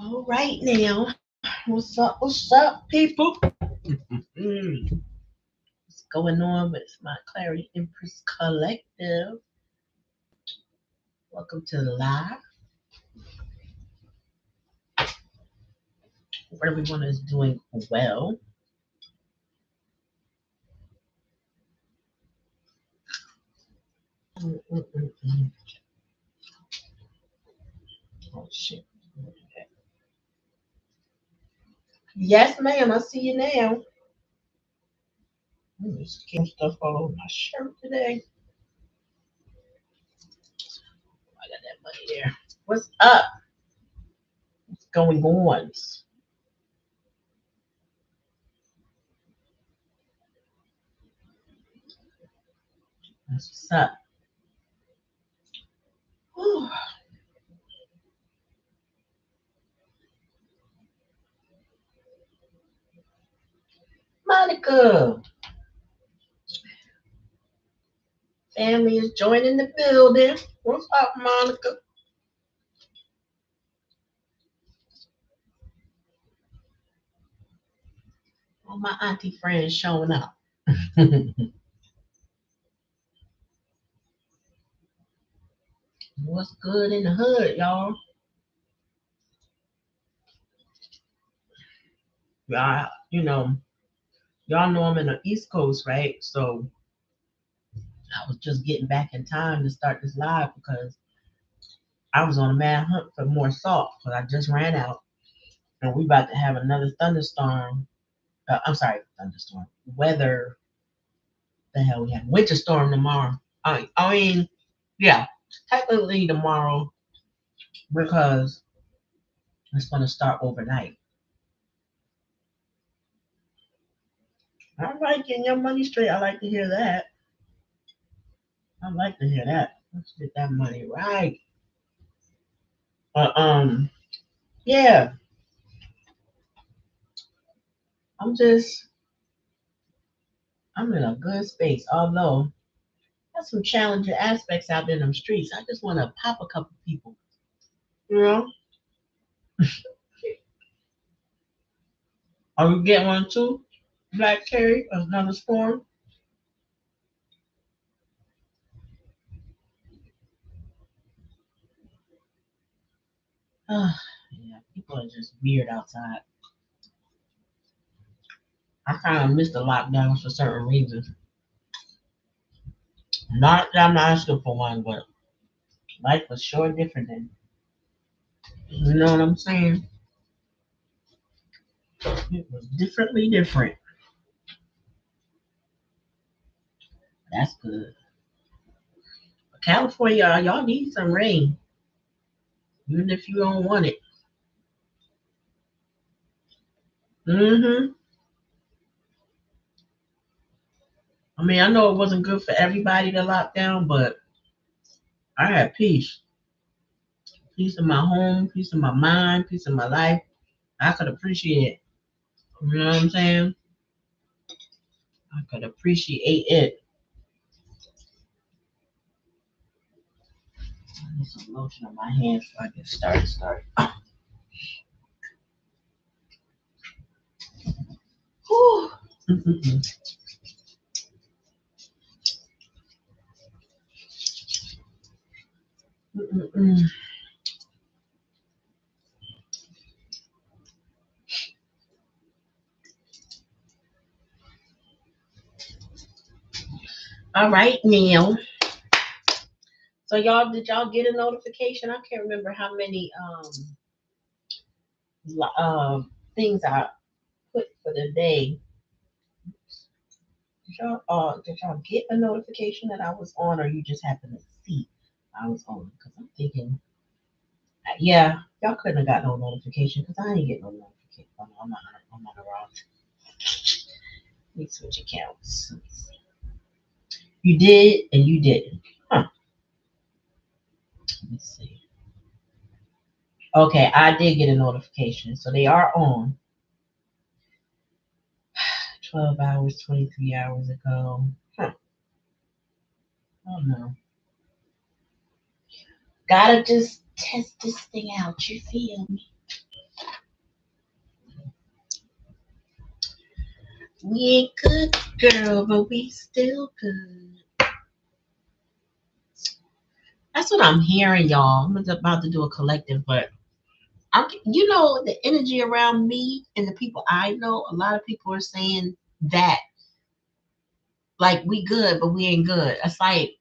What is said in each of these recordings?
All right now. What's up, people? What's going on with my Clarity Empress Collective? Welcome to the live. Hope everyone is doing well. Mm. Oh shit. Yes, ma'am. I see you now. There's stuff all over my shirt today. I got that money there. What's up? What's going on? That's what's up. Whew. Monica, family is joining the building. What's up, Monica? All my auntie friends showing up. What's good in the hood, y'all? Y'all, y'all know I'm in the East Coast, right? So I was just getting back in time to start this live because I was on a mad hunt for more salt because I just ran out, and we about to have another thunderstorm. I'm sorry, thunderstorm. Weather. The hell we have winter storm tomorrow. I mean, yeah, technically tomorrow because it's going to start overnight. All right, getting your money straight. I like to hear that. I like to hear that. Let's get that money right. But yeah, I'm just I'm in a good space. Although there's some challenging aspects out there in them streets. I just want to pop a couple people. You know, are we getting one too? Black Terry, another storm. Yeah, people are just weird outside. I kind of missed the lockdowns for certain reasons. Not that I'm not asking for one, but life was sure different then. You know what I'm saying? It was differently different. That's good. But California, y'all need some rain, even if you don't want it. Hmm. I mean, I know it wasn't good for everybody to lock down, but I had peace. Peace in my home, peace in my mind, peace in my life. I could appreciate it. You know what I'm saying? I could appreciate it. I need some lotion on my hands so I get started. Whew. Mm-mm-mm. Mm-mm-mm. All right, Neil. So y'all, did y'all get a notification? I can't remember how many things I put for the day. Did y'all get a notification that I was on, or you just happened to see I was on? Because I'm thinking, yeah, y'all couldn't have got no notification because I ain't get no notification. Oh, no, I'm not around. Let me switch accounts. You did and you didn't. Huh. Let me see. Okay, I did get a notification, so they are on. 12 hours, 23 hours ago. Huh. Oh no. Gotta just test this thing out. You feel me? We ain't good, girl, but we still good. That's what I'm hearing, y'all. I'm about to do a collective, but the energy around me and the people I know. A lot of people are saying that, like, we good, but we ain't good. It's like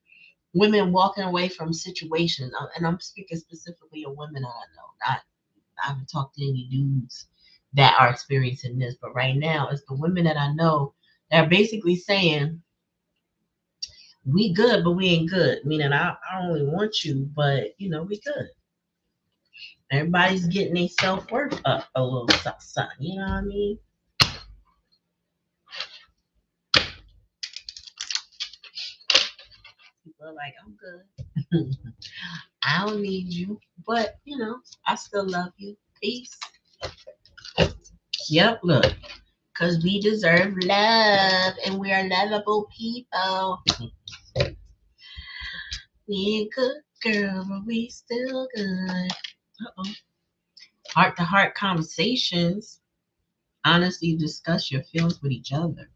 women walking away from situations, and I'm speaking specifically of women that I know. Not, I haven't talked to any dudes that are experiencing this, but right now it's the women that I know that are basically saying we good, but we ain't good. Meaning I only want you, but we good. Everybody's getting their self worth up a little something. You know what I mean? People are like, I'm good. I don't need you, but I still love you. Peace. Yep. Look, because we deserve love, and we are lovable people. We ain't good, girl, but we still good. Uh-oh. Heart to heart conversations. Honestly, discuss your feelings with each other.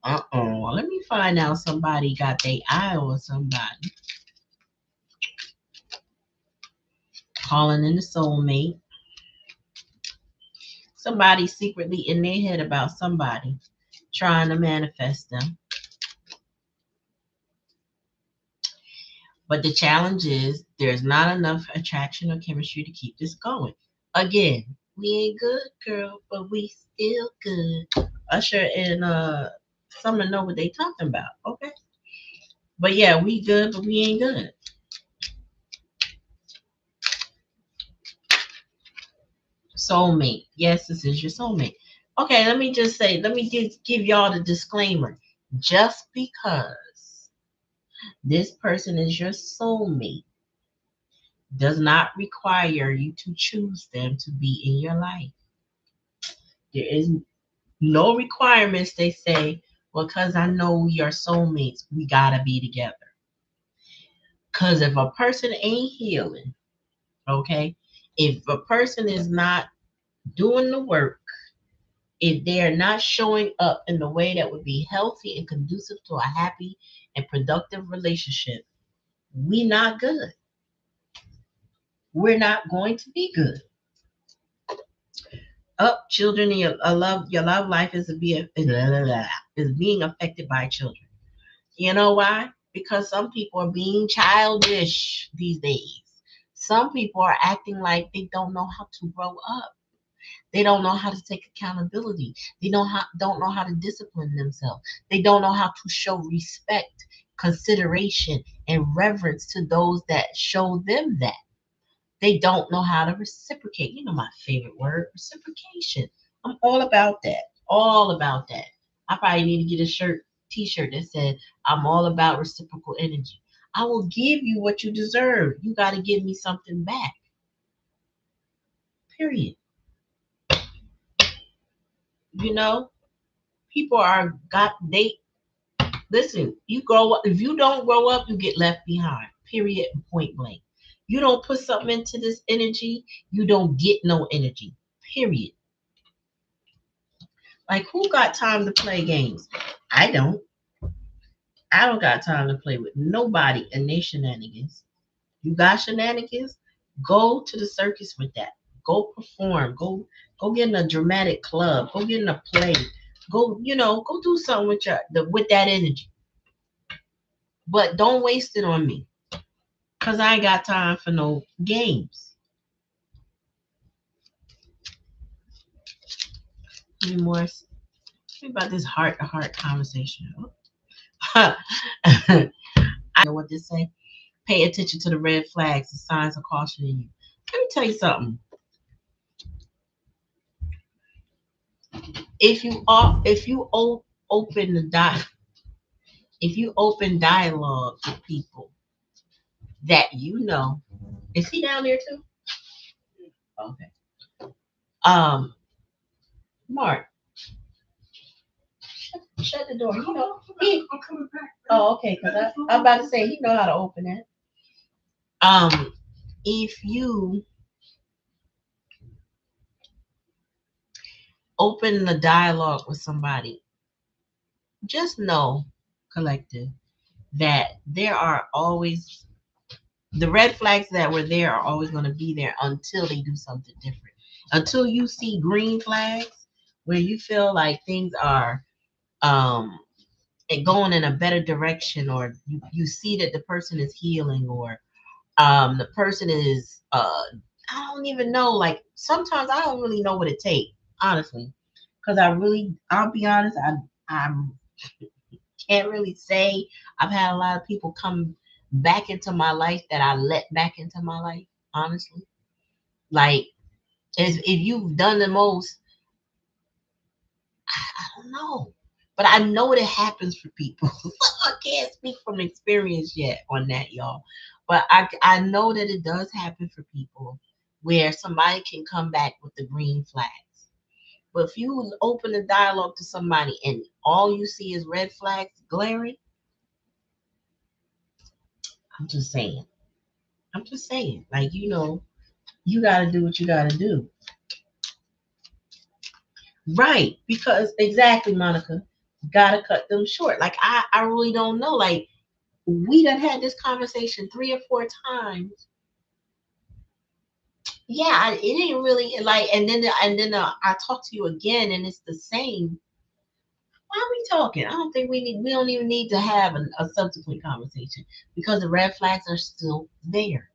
Uh-oh. Let me find out somebody got their eye on somebody. Calling in the soulmate. Somebody secretly in their head about somebody trying to manifest them. But the challenge is there's not enough attraction or chemistry to keep this going. Again, we ain't good, girl, but we still good. Usher and Summer know what they talking about, okay? But yeah, we good, but we ain't good. Soulmate. Yes, this is your soulmate. Okay, let me give y'all the disclaimer. Just because this person is your soulmate does not require you to choose them to be in your life. There is no requirements. They say, well, because I know we are soulmates, we gotta be together. Because if a person ain't healing, okay, if a person is not doing the work, if they are not showing up in the way that would be healthy and conducive to a happy and productive relationship, we not good. We're not going to be good. Up, children, your love life is being affected by children. You know why? Because some people are being childish these days. Some people are acting like they don't know how to grow up. They don't know how to take accountability. They don't know how to discipline themselves. They don't know how to show respect, consideration, and reverence to those that show them that. They don't know how to reciprocate. You know my favorite word, reciprocation. I'm all about that. All about that. I probably need to get a t-shirt that said, I'm all about reciprocal energy. I will give you what you deserve. You got to give me something back. Period. You know, people are got they listen, you grow up. If you don't grow up, you get left behind. Period. Point blank. You don't put something into this energy, you don't get no energy. Period. Like, who got time to play games? I don't. I don't got time to play with nobody and their shenanigans. You got shenanigans? Go to the circus with that. Go perform. Go get in a dramatic club. Go get in a play. Go do something with that energy. But don't waste it on me. Cause I ain't got time for no games. Any more about this heart to heart conversation? I know what this say. Pay attention to the red flags, the signs of caution in you. Let me tell you something. If you open if you open dialogue with people that is he down there too? Okay. Um, Mark, shut the door. I'm coming back. Oh, okay. Because I'm about to say he know how to open it. If you open the dialogue with somebody just know, collective, that there are always the red flags that were there are always going to be there until they do something different. Until you see green flags where you feel like things are um going in a better direction, or you see that the person is healing, or the person is I don't even know, like sometimes I don't really know what it takes, honestly, because I'll be honest, I can't really say I've had a lot of people come back into my life that I let back into my life, honestly. Like, if you've done the most, I don't know. But I know it happens for people. I can't speak from experience yet on that, y'all. But I know that it does happen for people where somebody can come back with the green flags. But if you open the dialogue to somebody and all you see is red flags glaring, I'm just saying. I'm just saying. Like, you got to do what you got to do. Right. Because exactly, Monica, got to cut them short. Like, I really don't know. Like, we done had this conversation 3 or 4 times. Yeah, it ain't really like, and then I talk to you again, and it's the same. Why are we talking? I don't think we don't even need to have a subsequent conversation because the red flags are still there.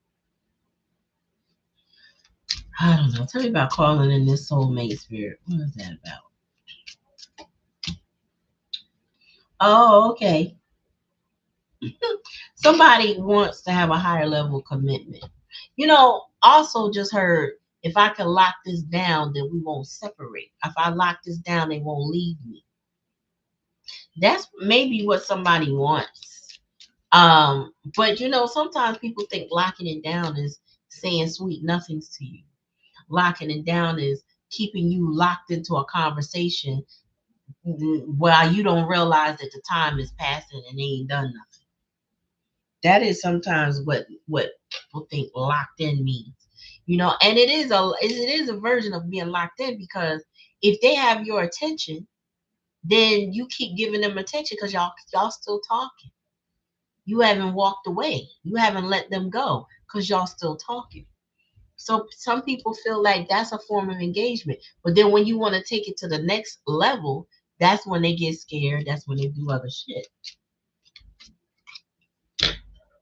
I don't know. Tell me about calling in this soulmate spirit. What is that about? Oh, okay. Somebody wants to have a higher level of commitment. Also just heard, if I can lock this down, then we won't separate. If I lock this down, they won't leave me. That's maybe what somebody wants. But sometimes people think locking it down is saying sweet nothings to you. Locking it down is keeping you locked into a conversation while you don't realize that the time is passing and they ain't done nothing. That is sometimes what people think locked in means. And it is a version of being locked in, because if they have your attention, then you keep giving them attention because y'all still talking. You haven't walked away. You haven't let them go because y'all still talking. So some people feel like that's a form of engagement. But then when you want to take it to the next level, that's when they get scared. That's when they do other shit.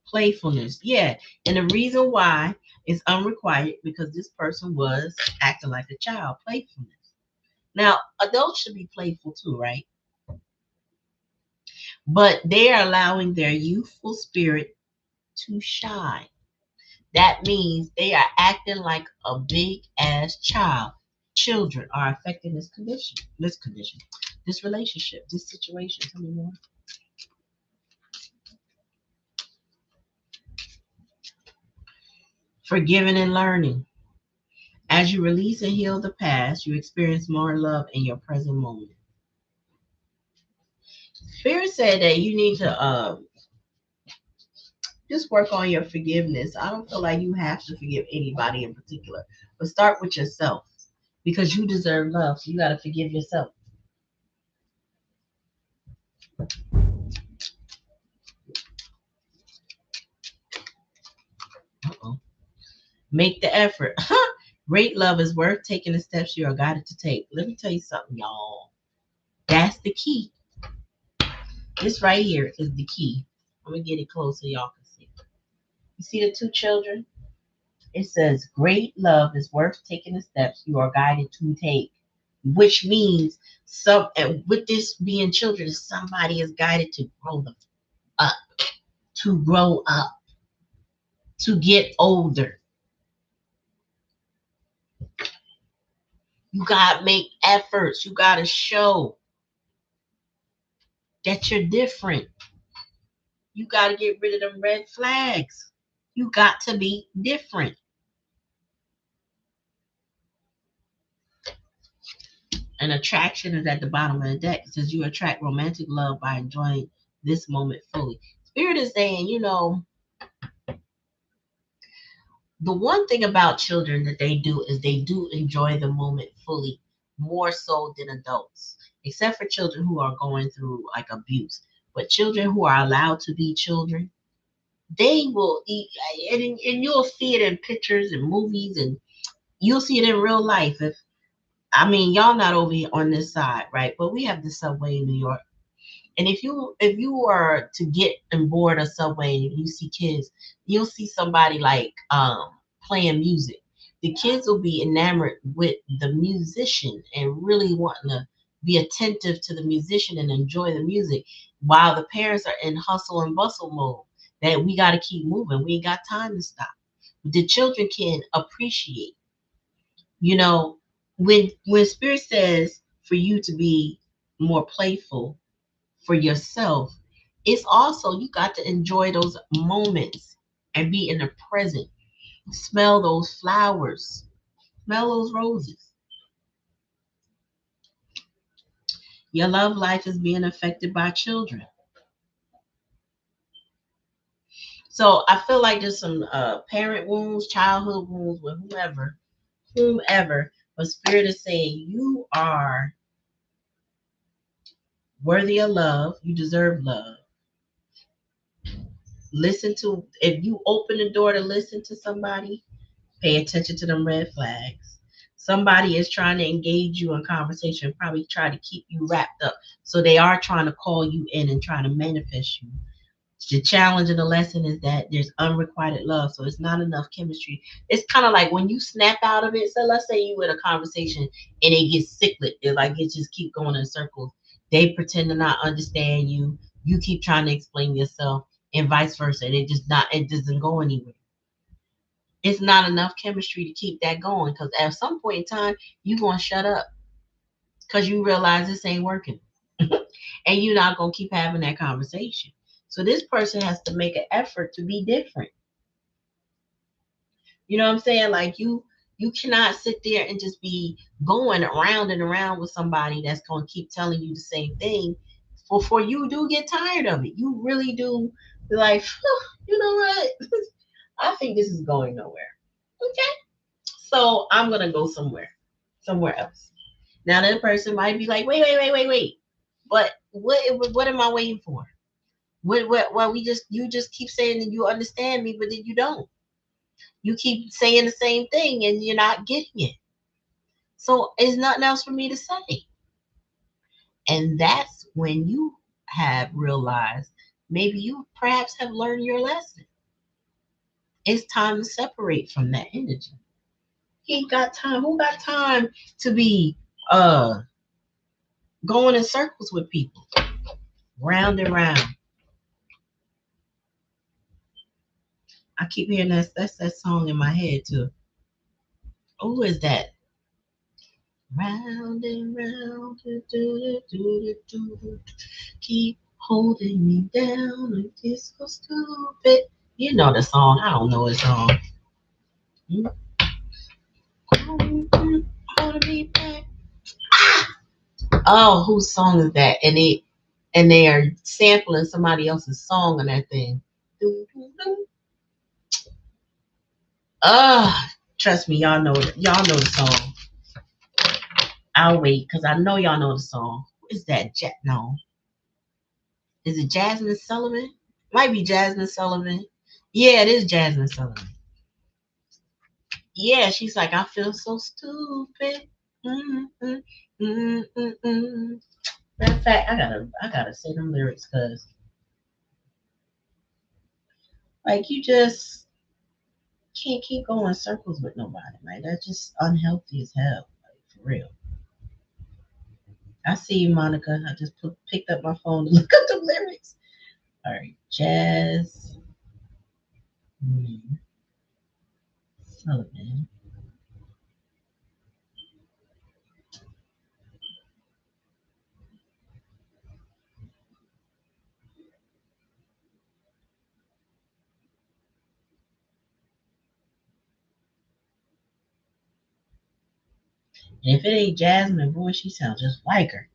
Playfulness. Yeah. And the reason why is unrequited because this person was acting like a child. Playfulness. Now, adults should be playful too, right? But they are allowing their youthful spirit to shine. That means they are acting like a big ass child. Children are affecting this relationship, this situation. Tell me more. Forgiving and learning. As you release and heal the past, you experience more love in your present moment. Spirit said that you need to just work on your forgiveness. I don't feel like you have to forgive anybody in particular, but start with yourself because you deserve love. So you got to forgive yourself. Uh-oh. Make the effort. Great love is worth taking the steps you are guided to take. Let me tell you something, y'all. That's the key. This right here is the key. I'm gonna get it close so y'all can see. You see the two children? It says, great love is worth taking the steps you are guided to take, which means and with this being children, somebody is guided to grow them up, to grow up, to get older. You gotta make efforts. You gotta show that you're different. You gotta get rid of them red flags. You got to be different. An attraction is at the bottom of the deck. It says you attract romantic love by enjoying this moment fully. Spirit is saying, the one thing about children that they do is they do enjoy the moment fully, more so than adults. except for children who are going through like abuse. But children who are allowed to be children, they will eat, and you'll see it in pictures and movies, and you'll see it in real life. If I mean, y'all not over here on this side, right? But we have the subway in New York. And if you are to get on board a subway and you see kids, you'll see somebody like playing music. The kids will be enamored with the musician and really wanting to be attentive to the musician and enjoy the music, while the parents are in hustle and bustle mode. That we got to keep moving. We ain't got time to stop. The children can appreciate. You know, when Spirit says for you to be more playful for yourself, it's also you got to enjoy those moments and be in the present. Smell those flowers, smell those roses. Your love life is being affected by children. So I feel like there's some parent wounds, childhood wounds with whomever. But Spirit is saying you are worthy of love. You deserve love. Listen to, if you open the door to listen to somebody, pay attention to them red flags. Somebody is trying to engage you in conversation, probably try to keep you wrapped up. So they are trying to call you in and trying to manifest you. The challenge and the lesson is that there's unrequited love. So it's not enough chemistry. It's kind of like when you snap out of it. So let's say you in a conversation and it gets cyclic. It like it just keep going in circles. They pretend to not understand you. You keep trying to explain yourself and vice versa. And it doesn't go anywhere. It's not enough chemistry to keep that going, because at some point in time you're going to shut up because you realize this ain't working. And you're not going to keep having that conversation. So this person has to make an effort to be different. You know what I'm saying? Like you cannot sit there and just be going around and around with somebody that's going to keep telling you the same thing before you do get tired of it. You really do be like, you know what? I think this is going nowhere. Okay. So I'm gonna go somewhere else. Now that person might be like, wait. But what am I waiting for? What you just keep saying that you understand me, but then you don't. You keep saying the same thing and you're not getting it. So there's nothing else for me to say. And that's when you have realized maybe you perhaps have learned your lesson. It's time to separate from that energy. He ain't got time. Who got time to be uh going in circles with people, round and round? I keep hearing that's that song in my head too. Who is that? Round and round, do, do, do, do, do, do. Keep holding me down. It's so stupid. You know the song. I don't know the song. Holding me back. Oh, whose song is that? And they are sampling somebody else's song on that thing. Trust me, y'all know the song. I'll wait because I know y'all know the song. Who is that? No, is it Jasmine Sullivan? Might be Jasmine Sullivan. Yeah, it is Jasmine Sullivan. Yeah, she's like, I feel so stupid. Mm, mm, mm, mm, mm. Matter of fact, I gotta say them lyrics because like you just can't keep going in circles with nobody, right? That's just unhealthy as hell, like, for real. I see you, Monica. I just picked up my phone to look up the lyrics. All right, Jazz Sullivan. And if it ain't Jasmine voice, she sounds just like her.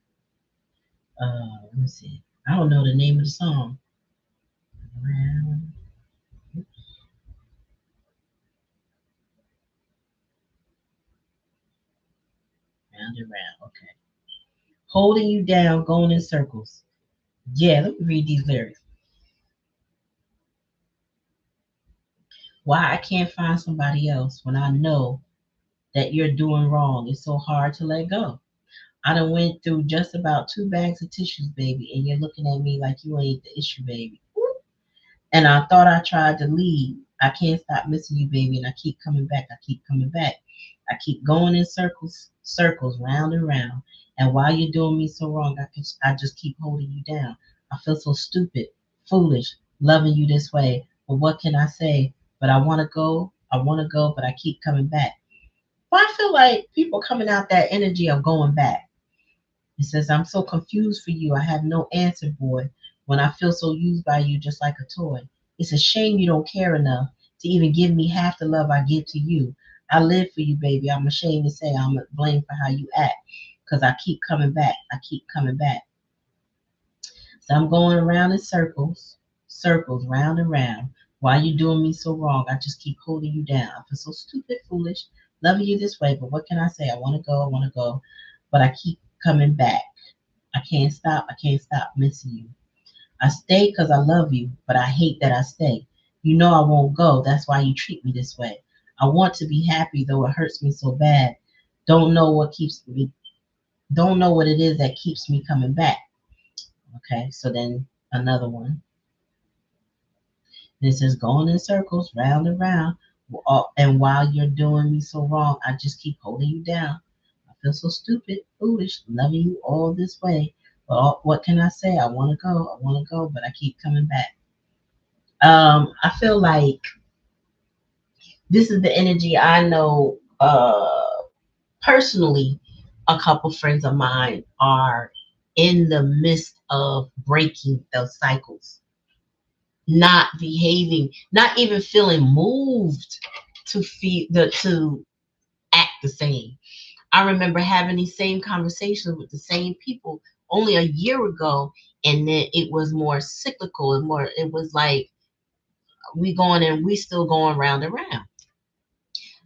Let me see. I don't know the name of the song. Round, round and round. Okay. holding you down, going in circles. Yeah, let me read these lyrics. Why I can't find somebody else when I know that you're doing wrong. It's so hard to let go. I done went through just about 2 bags of tissues, baby, and you're looking at me like you ain't the issue, baby. And I thought I tried to leave. I can't stop missing you, baby, and I keep coming back. I keep coming back. I keep going in circles, circles, round and round. And while you're doing me so wrong, I just keep holding you down. I feel so stupid, foolish, loving you this way. But what can I say? But I want to go, but I keep coming back. But I feel like people coming out that energy of going back. It says, I'm so confused for you. I have no answer, boy. When I feel so used by you, just like a toy. It's a shame you don't care enough to even give me half the love I give to you. I live for you, baby. I'm ashamed to say I'm blamed for how you act. Because I keep coming back. I keep coming back. So I'm going around in circles, circles, round and round. Why you doing me so wrong? I just keep holding you down. I feel so stupid, foolish, loving you this way. But what can I say? I want to go, I want to go. But I keep coming back. I can't stop missing you. I stay because I love you, but I hate that I stay. You know I won't go. That's why you treat me this way. I want to be happy, though it hurts me so bad. Don't know what keeps me. Don't know what it is that keeps me coming back. Okay, so then another one. This is going in circles, round and round. And while you're doing me so wrong, I just keep holding you down. I feel so stupid, foolish, loving you all this way. But what can I say? I want to go, but I keep coming back. I feel like this is the energy I know personally. A couple friends of mine are in the midst of breaking those cycles, not behaving, not even feeling moved to act the same. I remember having these same conversations with the same people only a year ago, and then it was more cyclical and more. It was like we still going round and round.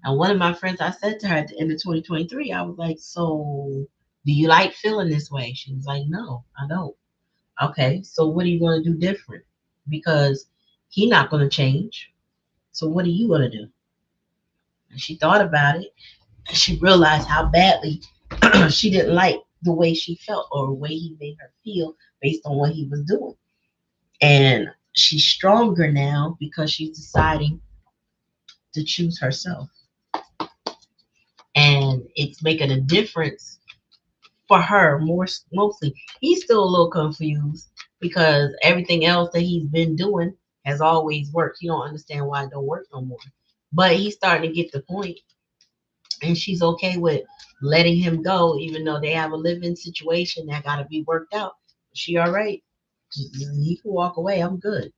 And one of my friends, I said to her at the end of 2023, I was like, "So, do you like feeling this way?" She was like, "No, I don't." Okay, so what are you going to do different? Because he's not going to change. So what are you going to do? And she thought about it, and she realized how badly she didn't like the way she felt or the way he made her feel based on what he was doing. And she's stronger now because she's deciding to choose herself. And it's making a difference for her more mostly. He's still a little confused because everything else that he's been doing has always worked. He don't understand why it don't work no more. But he's starting to get the point, and she's okay with letting him go, even though they have a living situation that got to be worked out. She all right. He can walk away. I'm good.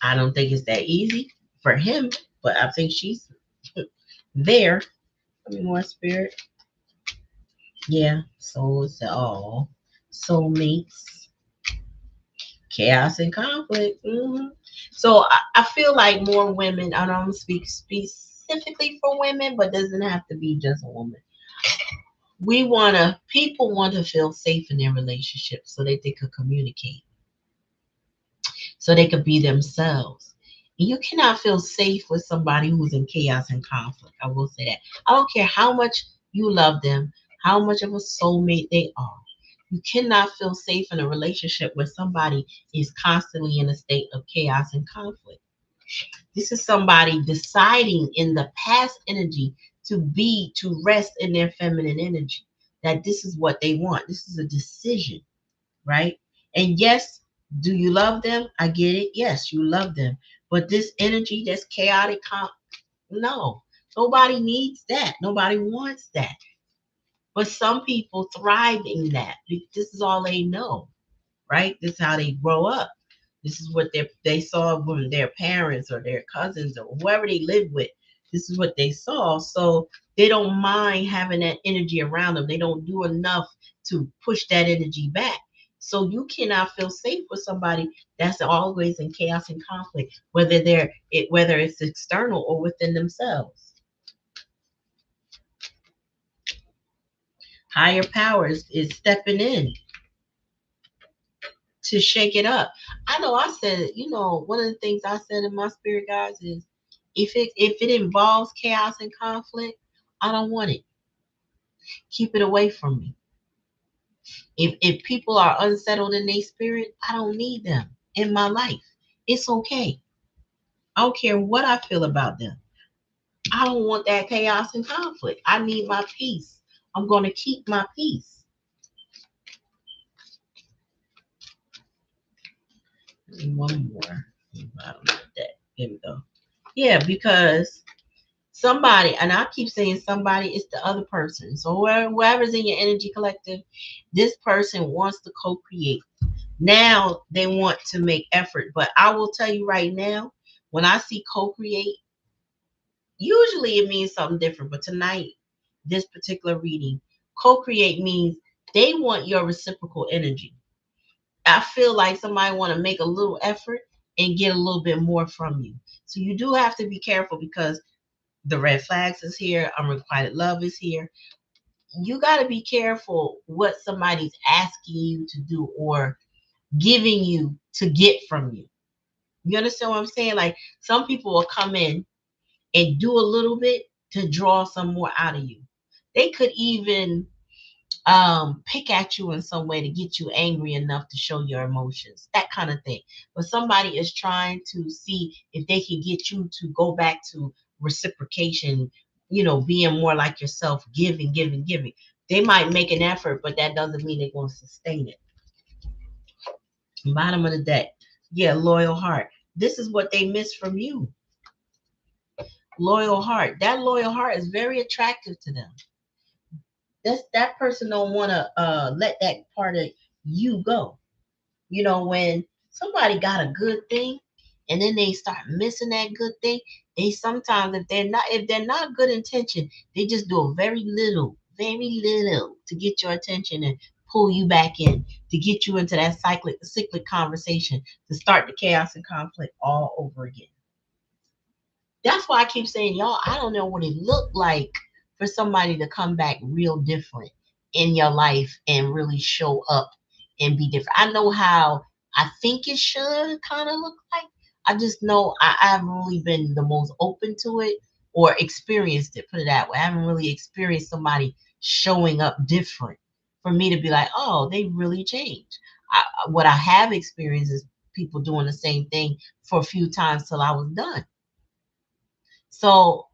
I don't think it's that easy for him, but I think she's there. Give me more spirit. Yeah. So it's all soulmates, chaos and conflict. So I feel like more women. I don't speak specifically for women, but doesn't have to be just a woman. People want to feel safe in their relationship so that they could communicate, so they could be themselves. And you cannot feel safe with somebody who's in chaos and conflict. I will say that. I don't care how much you love them, how much of a soulmate they are. You cannot feel safe in a relationship where somebody is constantly in a state of chaos and conflict. This is somebody deciding in the past energy to rest in their feminine energy. That this is what they want. This is a decision, right? And yes, do you love them? I get it. Yes, you love them. But this energy that's chaotic, no, nobody needs that. Nobody wants that. But some people thrive in that. This is all they know, right? This is how they grow up. This is what they saw from their parents or their cousins or whoever they lived with. This is what they saw. So they don't mind having that energy around them. They don't do enough to push that energy back. So you cannot feel safe with somebody that's always in chaos and conflict, whether it's external or within themselves. Higher powers is stepping in to shake it up. I know I said, one of the things I said in my spirit guides is if it involves chaos and conflict, I don't want it. Keep it away from me. If people are unsettled in their spirit, I don't need them in my life. It's okay. I don't care what I feel about them. I don't want that chaos and conflict. I need my peace. I'm going to keep my peace. And one more. Bottom of the deck. Here we go. Yeah, because somebody, and I keep saying somebody, it's the other person. So whoever's in your energy collective, this person wants to co-create. Now they want to make effort. But I will tell you right now, when I see co-create, usually it means something different. But tonight, this particular reading, co-create means they want your reciprocal energy. I feel like somebody want to make a little effort and get a little bit more from you. So you do have to be careful because the red flags is here. Unrequited love is here. You got to be careful what somebody's asking you to do or giving you to get from you. You understand what I'm saying? Like some people will come in and do a little bit to draw some more out of you. They could even pick at you in some way to get you angry enough to show your emotions, that kind of thing. But somebody is trying to see if they can get you to go back to reciprocation, being more like yourself, giving, giving, giving. They might make an effort, but that doesn't mean they're going to sustain it. Bottom of the deck. Yeah, loyal heart. This is what they miss from you. Loyal heart. That loyal heart is very attractive to them. That person don't want to let that part of you go. When somebody got a good thing and then they start missing that good thing, they sometimes if they're not good intention, they just do a very little to get your attention and pull you back in to get you into that cyclic conversation to start the chaos and conflict all over again. That's why I keep saying, y'all, I don't know what it looked like for somebody to come back real different in your life and really show up and be different. I know how I think it should kind of look like. I just know I haven't really been the most open to it or experienced it, put it that way. I haven't really experienced somebody showing up different for me to be like, oh, they really changed. What I have experienced is people doing the same thing for a few times till I was done. So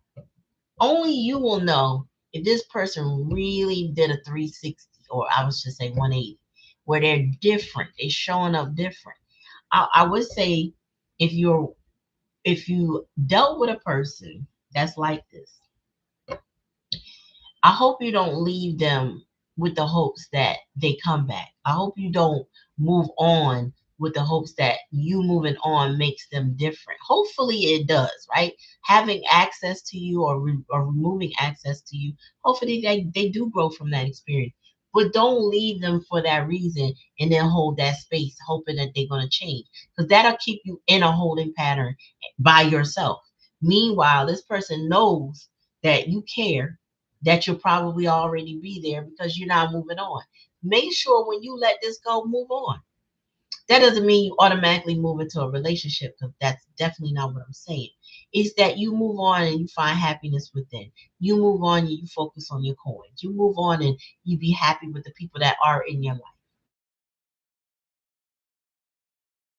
only you will know if this person really did a 360, or I was just say 180, where they're different. They're showing up different. I would say if you dealt with a person that's like this, I hope you don't leave them with the hopes that they come back. I hope you don't move on with the hopes that you moving on makes them different. Hopefully it does, right? Having access to you or removing access to you, hopefully they do grow from that experience. But don't leave them for that reason and then hold that space hoping that they're going to change. Because that'll keep you in a holding pattern by yourself. Meanwhile, this person knows that you care, that you'll probably already be there because you're not moving on. Make sure when you let this go, move on. That doesn't mean you automatically move into a relationship because that's definitely not what I'm saying. It's that you move on and you find happiness within. You move on and you focus on your coins. You move on and you be happy with the people that are in your life.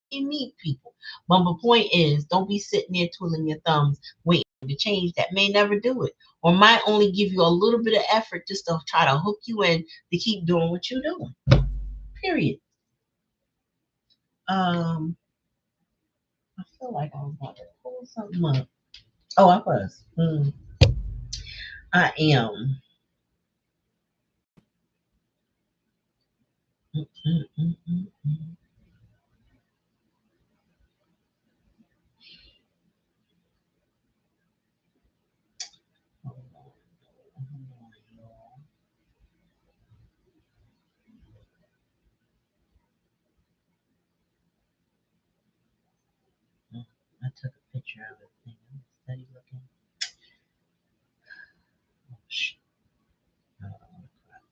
You meet people. But the point is, don't be sitting there twiddling your thumbs waiting to change that may never do it or might only give you a little bit of effort just to try to hook you in to keep doing what you're doing. Period. Um, I feel like I was about to pull something up. Oh, I was. I am. Mm, mm, mm, mm, mm. Hold on, hold on, y'all. Mm, I took a picture of it. Thing. I'm steady looking. Oh, shit. Oh, crap.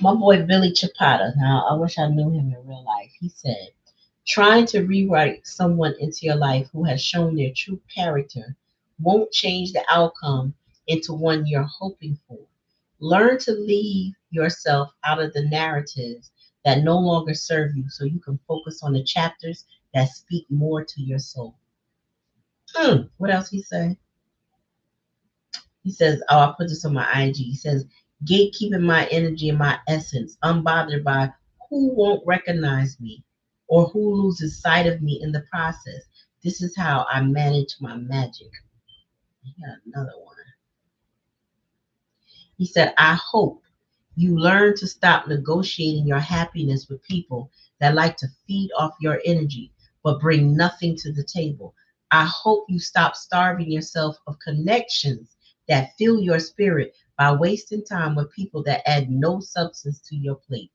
My boy Billy Chapata. Now, I wish I knew him in real life. He said, trying to rewrite someone into your life who has shown their true character won't change the outcome into one you're hoping for. Learn to leave yourself out of the narratives that no longer serve you so you can focus on the chapters that speak more to your soul. What else he say? He says, oh, I put this on my IG. He says, gatekeeping my energy and my essence, unbothered by who won't recognize me or who loses sight of me in the process. This is how I manage my magic. He got another one. He said, I hope you learn to stop negotiating your happiness with people that like to feed off your energy but bring nothing to the table. I hope you stop starving yourself of connections that fill your spirit by wasting time with people that add no substance to your plate.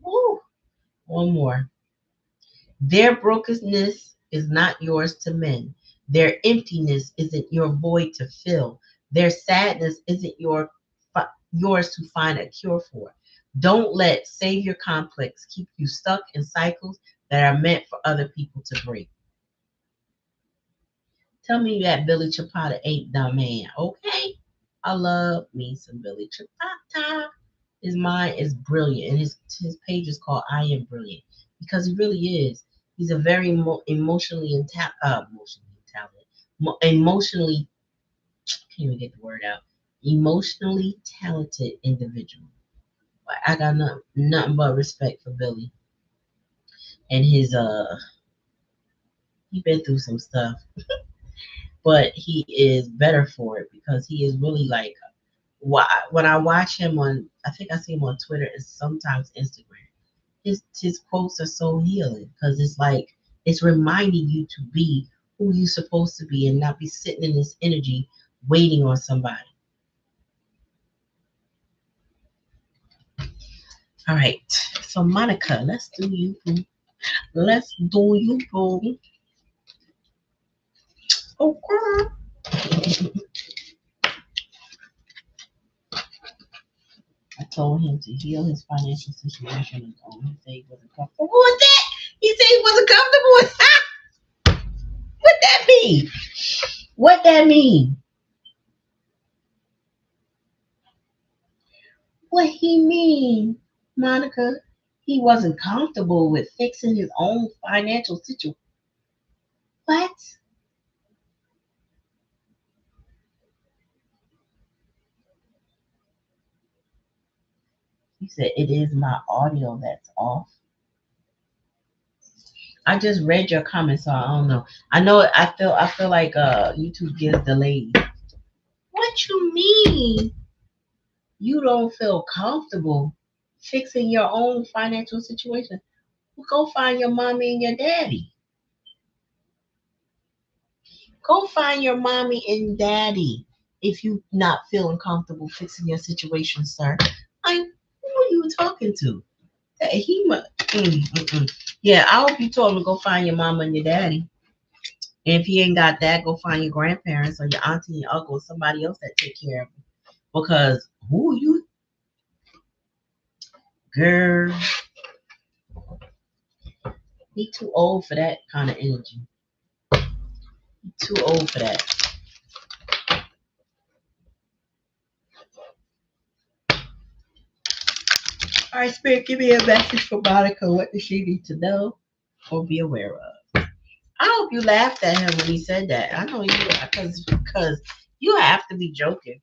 Woo! One more. Their brokenness is not yours to mend. Their emptiness isn't your void to fill. Their sadness isn't yours to find a cure for. Don't let savior complex keep you stuck in cycles that are meant for other people to break. Tell me that Billy Chapata ain't the man, okay? I love me some Billy Chapata. His mind is brilliant, and his page is called I Am Brilliant because he really is. He's a very emotionally talented, emotionally can't even get the word out. Emotionally talented individual. I got nothing but respect for Billy and his he been through some stuff, but he is better for it because he is really like when I watch him on, I think I see him on Twitter and sometimes Instagram. His quotes are so healing because it's like it's reminding you to be who you're supposed to be and not be sitting in this energy waiting on somebody. All right, so Monica, let's do you. Boo. Let's do you, boo. Okay. I told him to heal his financial situation on his own. He said he wasn't comfortable with that. He said he wasn't comfortable with that. What that mean? What that mean? What he mean, Monica? He wasn't comfortable with fixing his own financial situation. What? He said it is my audio that's off. I just read your comments, so I don't know. I feel like YouTube gets delayed. What you mean? You don't feel comfortable fixing your own financial situation? Well, go find your mommy and your daddy. Go find your mommy and daddy if you not feeling comfortable fixing your situation, sir. Who are you talking to? He must. Yeah, I hope you told him to go find your mama and your daddy. And if he ain't got that, go find your grandparents or your auntie and your uncle, or somebody else that take care of him. Because who you, girl? He too old for that kind of energy. He too old for that. All right, Spirit, give me a message for Monica. What does she need to know or be aware of? I hope you laughed at him when he said that. I know you, because you have to be joking.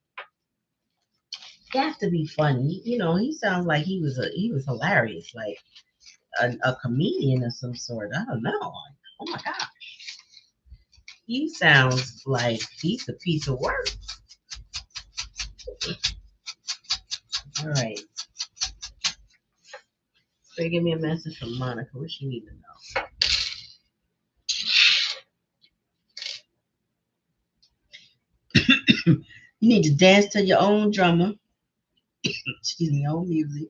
You have to be funny. You know, he sounds like he was hilarious, like a comedian of some sort. I don't know. Like, oh my god, he sounds like he's a piece of work. All right, so give me a message from Monica. What she need to know? You need to dance to your own drummer. Excuse me, own music.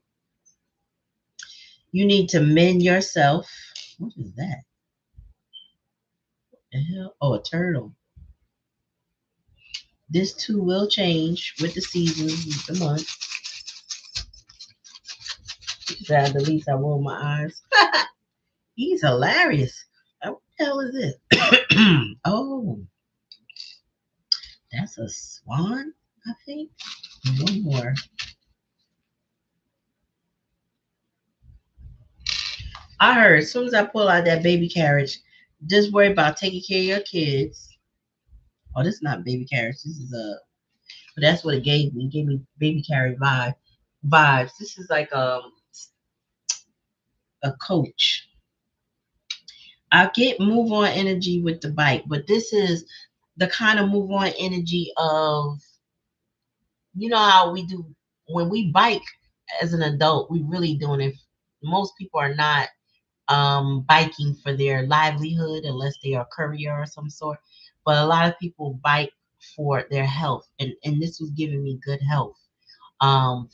You need to mend yourself. What is that? The hell? Oh, a turtle. This too will change with the seasons, with the months. At the least I roll my eyes. He's hilarious. What the hell is this? Oh, that's a swan, I think. One more. I heard as soon as I pull out that baby carriage, just worry about taking care of your kids. Oh, this is not baby carriage. This is a, but that's what it gave me. It gave me baby carriage vibes. This is like a coach. I get move on energy with the bike, but this is the kind of move on energy of, you know how we do when we bike as an adult, we really doing it. Most people are not biking for their livelihood unless they are a courier or some sort. But a lot of people bike for their health, and this was giving me good health.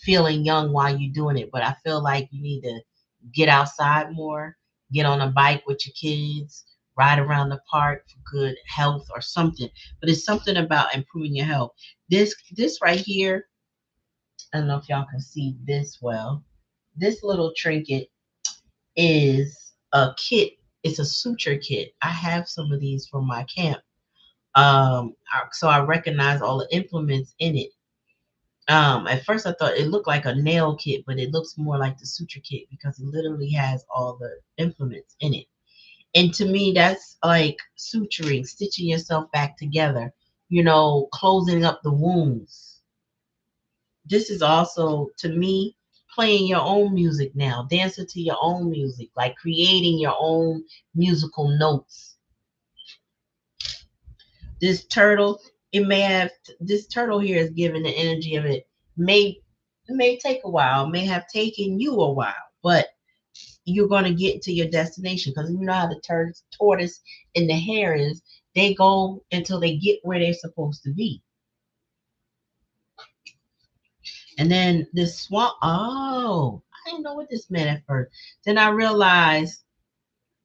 Feeling young while you're doing it, but I feel like you need to get outside more, get on a bike with your kids, ride around the park for good health or something. But it's something about improving your health. This right here, I don't know if y'all can see this well. This little trinket is a kit. It's a suture kit. I have some of these from my camp. So I recognize all the implements in it. At first I thought it looked like a nail kit, but it looks more like the suture kit because it literally has all the implements in it. And to me, that's like suturing, stitching yourself back together, closing up the wounds. This is also, to me, playing your own music now, dancing to your own music, like creating your own musical notes. This turtle, this turtle here is giving the energy of it may take a while, may have taken you a while, but you're going to get to your destination because you know how the tortoise and the hare is. They go until they get where they're supposed to be. And then this swan, oh, I didn't know what this meant at first. Then I realized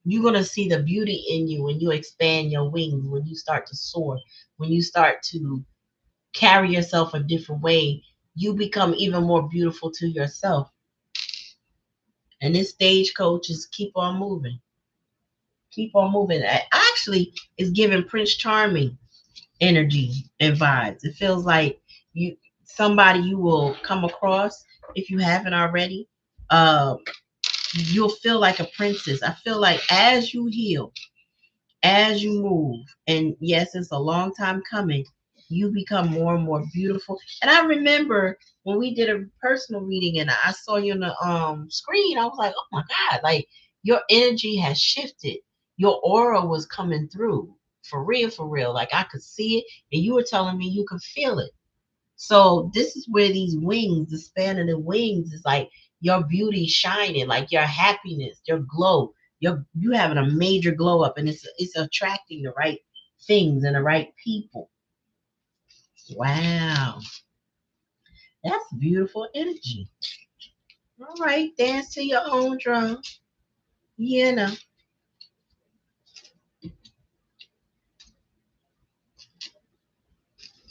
you're going to see the beauty in you when you expand your wings, when you start to soar, when you start to carry yourself a different way. You become even more beautiful to yourself. And this stagecoach is keep on moving. Keep on moving. Actually, it's giving Prince Charming energy and vibes. It feels like somebody you will come across if you haven't already. Uh, you'll feel like a princess. I feel like as you heal, as you move, and yes, it's a long time coming, you become more and more beautiful. And I remember when we did a personal reading and I saw you on the screen, I was like, oh my God, like your energy has shifted. Your aura was coming through for real, for real. Like I could see it, and you were telling me you could feel it. So this is where these wings, the span of the wings, is like your beauty shining, like your happiness, your glow. You having a major glow up, and it's attracting the right things and the right people. Wow, that's beautiful energy. All right, dance to your own drum. You know.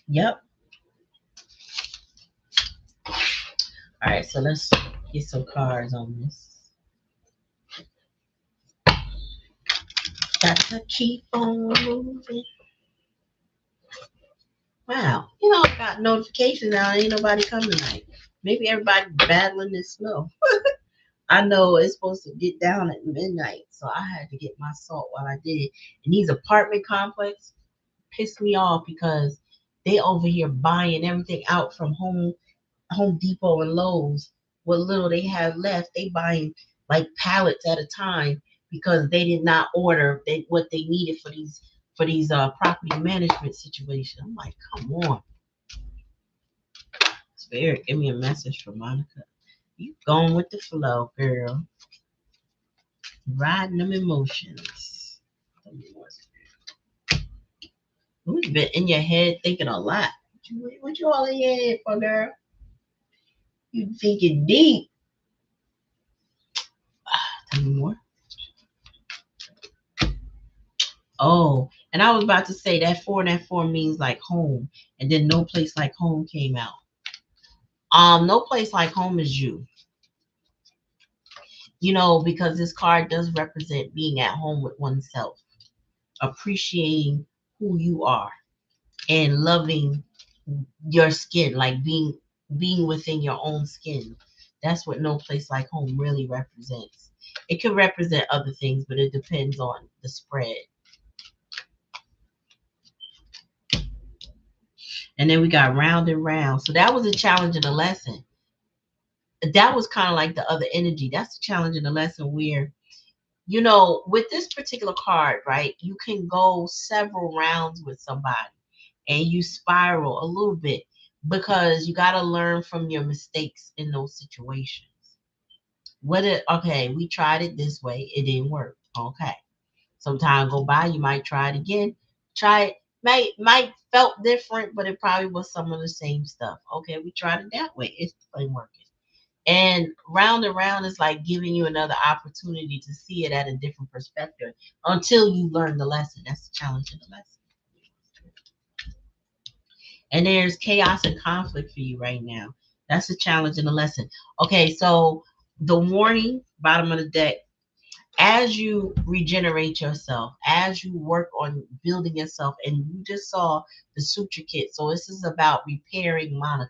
Yep. All right, so let's get some cards on this. Got to keep on moving. Wow. I got notifications now. Ain't nobody coming tonight. Maybe everybody battling this snow. I know it's supposed to get down at midnight, so I had to get my salt while I did. And these apartment complex pissed me off because they over here buying everything out from Home Depot and Lowe's. What little they have left, they buying like pallets at a time because they did not order what they needed for these property management situations. I'm like, come on, Spirit, give me a message for Monica. You going with the flow, girl. Riding them emotions. Who's been in your head thinking a lot? What you all in your head for, girl? You thinking deep. Tell me more. Oh, and I was about to say that four means like home, and then no place like home came out. No place like home is you. because this card does represent being at home with oneself, appreciating who you are, and loving your skin, like being within your own skin. That's what no place like home really represents. It could represent other things, but it depends on the spread. And then we got round and round. So that was a challenge and a lesson. That was kind of like the other energy. That's the challenge and the lesson where, with this particular card, right, you can go several rounds with somebody and you spiral a little bit because you got to learn from your mistakes in those situations. Okay, we tried it this way, it didn't work. Okay. Some time go by, you might try it again. Try it. Might felt different, but it probably was some of the same stuff. Okay, we tried it that way. It ain't working. And round is like giving you another opportunity to see it at a different perspective until you learn the lesson. That's the challenge of the lesson. And there's chaos and conflict for you right now. That's the challenge and the lesson. Okay, so the warning, bottom of the deck, as you regenerate yourself, as you work on building yourself, and you just saw the suture kit. So this is about repairing Monica.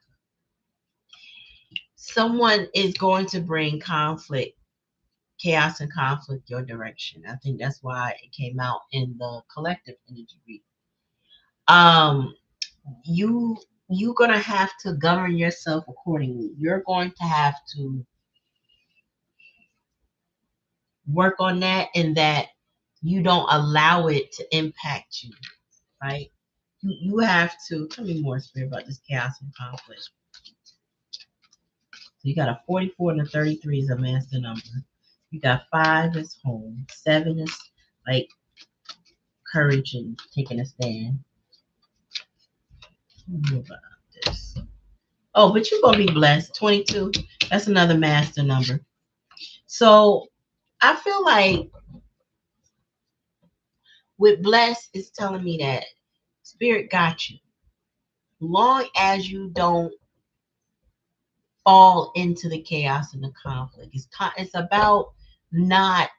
Someone is going to bring conflict, chaos and conflict your direction. I think that's why it came out in the collective energy read. Um, you you're gonna have to govern yourself accordingly. You're going to have to work on that, and that you don't allow it to impact you, right? You have to tell me more, Spirit, about this chaos and conflict. So you got a 44 and a 33 is a master number. You got 5 is home. 7 is like courage and taking a stand. What about this? Oh, but you're gonna be blessed. 22. That's another master number. So I feel like with blessed, it's telling me that Spirit got you. Long as you don't fall into the chaos and the conflict. It's about not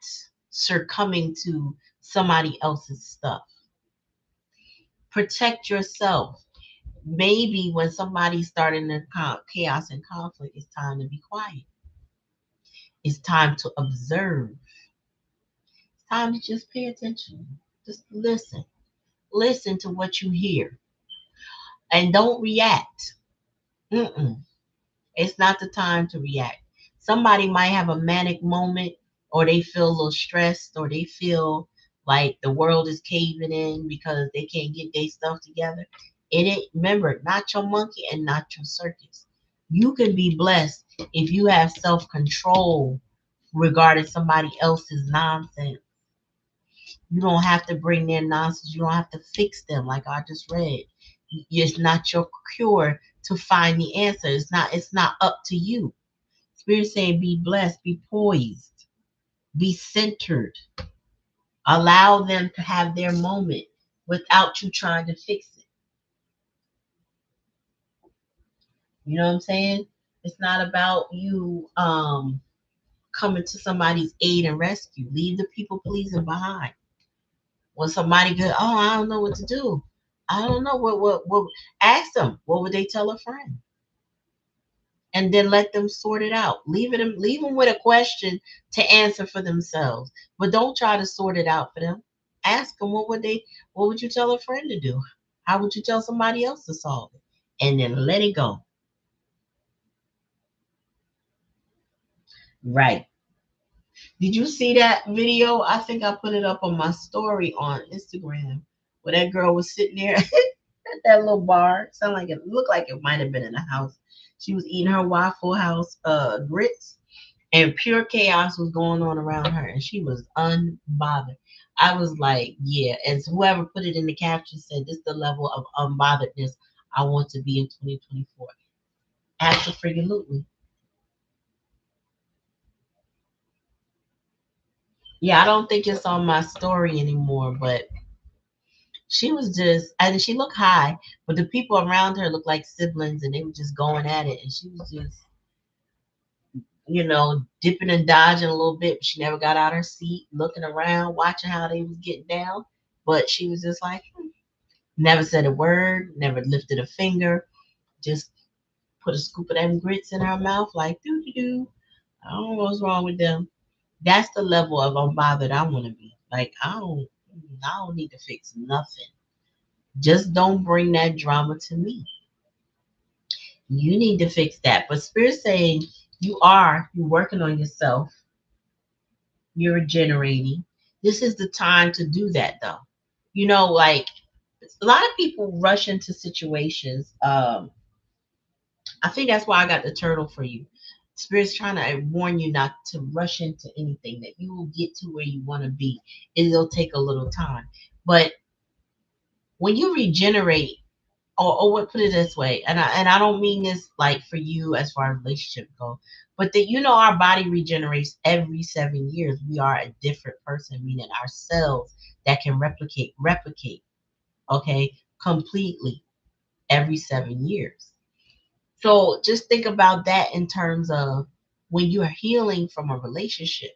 succumbing to somebody else's stuff. Protect yourself. Maybe when somebody's starting the chaos and conflict, it's time to be quiet. It's time to observe. It's time to just pay attention. Just listen. Listen to what you hear and don't react. Mm-mm. It's not the time to react. Somebody might have a manic moment, or they feel a little stressed, or they feel like the world is caving in because they can't get their stuff together. It ain't, remember, not your monkey and not your circus. You can be blessed if you have self control regarding somebody else's nonsense. You don't have to bring their nonsense. You don't have to fix them, like I just read. It's not your cure to find the answer. It's not up to you. Spirit saying be blessed, be poised, be centered. Allow them to have their moment without you trying to fix it. You know what I'm saying? It's not about you coming to somebody's aid and rescue. Leave the people pleasing behind. When somebody goes, oh, I don't know what to do. I don't know what ask them, what would they tell a friend? And then let them sort it out. Leave them with a question to answer for themselves. But don't try to sort it out for them. Ask them what would you tell a friend to do? How would you tell somebody else to solve it? And then let it go. Right. Did you see that video? I think I put it up on my story on Instagram where that girl was sitting there at that little bar. Sound like it looked like it might have been in a house. She was eating her Waffle House grits, and pure chaos was going on around her, and she was unbothered. I was like, yeah. And so whoever put it in the caption said, "This is the level of unbotheredness I want to be in 2024." Absolutely. Yeah, I don't think it's on my story anymore, but she was just, and she looked high, but the people around her looked like siblings, and they were just going at it, and she was just dipping and dodging a little bit, but she never got out her seat, looking around, watching how they was getting down. But she was just like, never said a word, never lifted a finger, just put a scoop of them grits in her mouth, like doo doo doo. I don't know what's wrong with them. That's the level of unbothered I want to be. Like I don't need to fix nothing. Just don't bring that drama to me. You need to fix that. But Spirit saying you're working on yourself, you're regenerating. This is the time to do that though. Like a lot of people rush into situations. I think that's why I got the turtle for you. Spirit's trying to warn you not to rush into anything, that you will get to where you want to be. It'll take a little time. But when you regenerate, or what, put it this way, and I don't mean this like for you as far as relationship go, but that our body regenerates every 7 years. We are a different person, meaning our cells that can replicate, okay, completely every 7 years. So just think about that in terms of when you are healing from a relationship.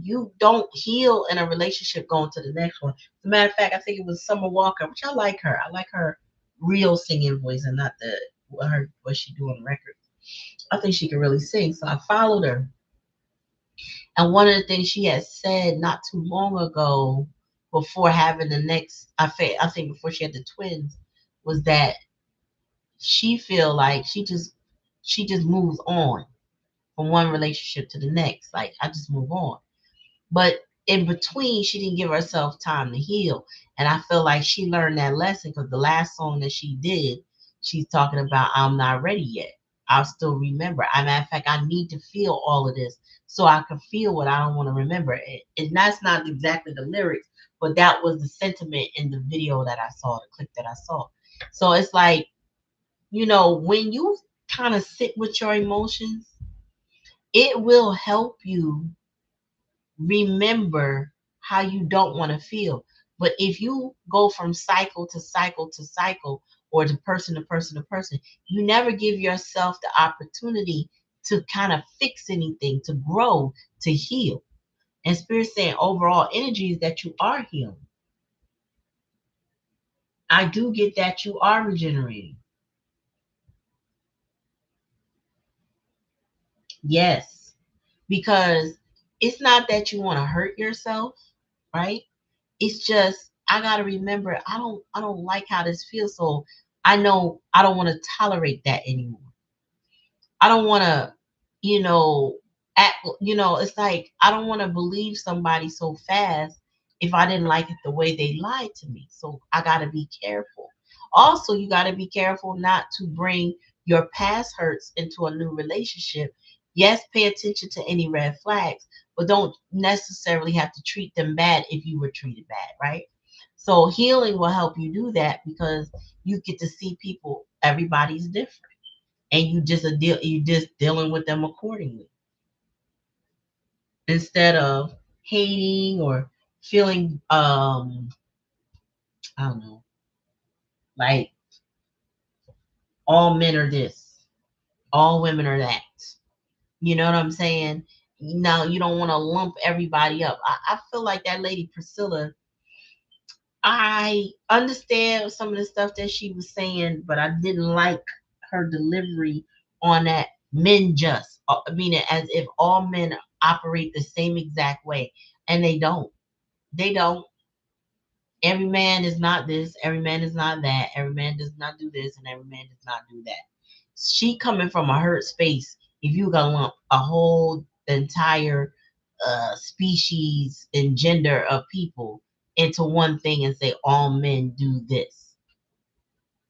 You don't heal in a relationship going to the next one. As a matter of fact, I think it was Summer Walker, which I like her. I like her real singing voice and not the what she do on records. I think she can really sing. So I followed her. And one of the things she had said not too long ago, before having the next, I think before she had the twins, was that she feel like she just moves on from one relationship to the next. Like I just move on. But in between, she didn't give herself time to heal. And I feel like she learned that lesson because the last song that she did, she's talking about, I'm not ready yet. I'll still remember. As a matter of fact, I need to feel all of this so I can feel what I don't want to remember. And that's not exactly the lyrics, but that was the sentiment in the video that I saw, the clip that I saw. So it's like, when you kind of sit with your emotions, it will help you remember how you don't want to feel. But if you go from cycle to cycle to cycle, or to person to person to person, you never give yourself the opportunity to kind of fix anything, to grow, to heal. And Spirit saying overall energy is that you are healing. I do get that you are regenerating. Yes. Because it's not that you want to hurt yourself, right? It's just I gotta remember I don't like how this feels. So I know I don't want to tolerate that anymore. I don't want to, you know, it's like I don't want to believe somebody so fast if I didn't like it the way they lied to me. So I got to be careful. Also, you got to be careful not to bring your past hurts into a new relationship. Yes, pay attention to any red flags, but don't necessarily have to treat them bad if you were treated bad, right? So healing will help you do that because you get to see people, everybody's different, and you just dealing with them accordingly instead of hating or feeling I don't know, like all men are this, all women are that. You know what I'm saying? Now you don't want to lump everybody up. I feel like that lady Priscilla, I understand some of the stuff that she was saying, but I didn't like her delivery on that men just. I mean, as if all men operate the same exact way, and they don't. They don't. Every man is not this. Every man is not that. Every man does not do this, and every man does not do that. She coming from a hurt space. If you gonna lump a whole entire species and gender of people into one thing and say all men do this,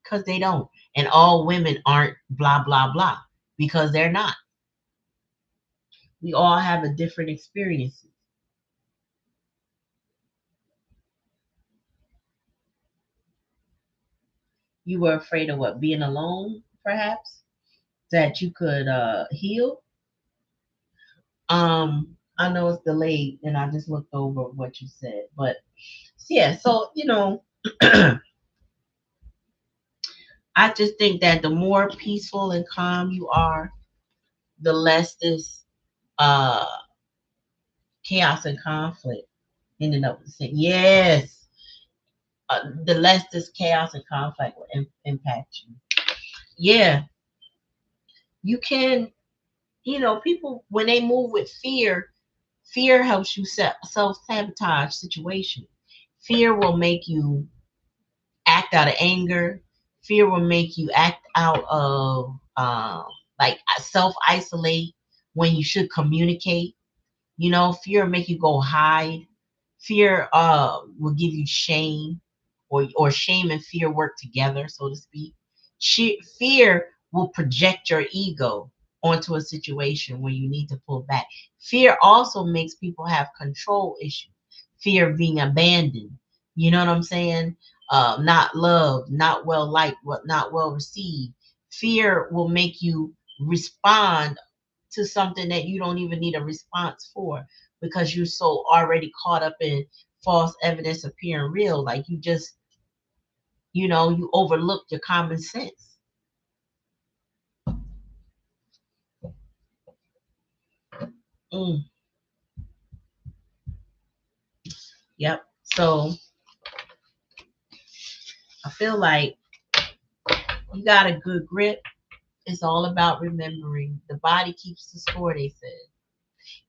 because they don't, and all women aren't blah blah blah, because they're not. We all have a different experiences. You were afraid of what, being alone, perhaps, that you could heal. I know it's delayed, and I just looked over what you said, but yeah. So I just think that the more peaceful and calm you are, the less this. uh chaos and conflict ended up with saying yes. The less this chaos and conflict will impact you. Yeah, you can. People when they move with fear, fear helps you self sabotage situations. Fear will make you act out of anger. Fear will make you act out of like self isolate when you should communicate. Fear will make you go hide. Fear will give you shame, or shame and fear work together, so to speak. Fear will project your ego onto a situation where you need to pull back. Fear also makes people have control issues. Fear of being abandoned. You know what I'm saying? Not loved, not well liked, not well received. Fear will make you respond to something that you don't even need a response for, because you're so already caught up in false evidence appearing real. Like you just, you overlooked your common sense. Mm, yep. So I feel like you got a good grip. It's all about remembering. The body keeps the score, they said.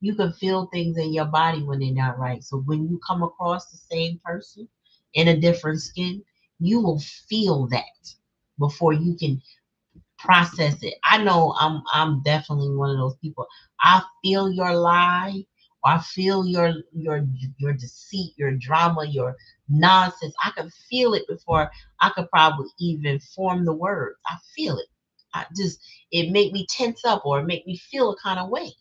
You can feel things in your body when they're not right. So when you come across the same person in a different skin, you will feel that before you can process it. I know I'm definitely one of those people. I feel your lie, or I feel your deceit, your drama, your nonsense. I can feel it before I could probably even form the words. I feel it. It make me tense up, or it make me feel a kind of way.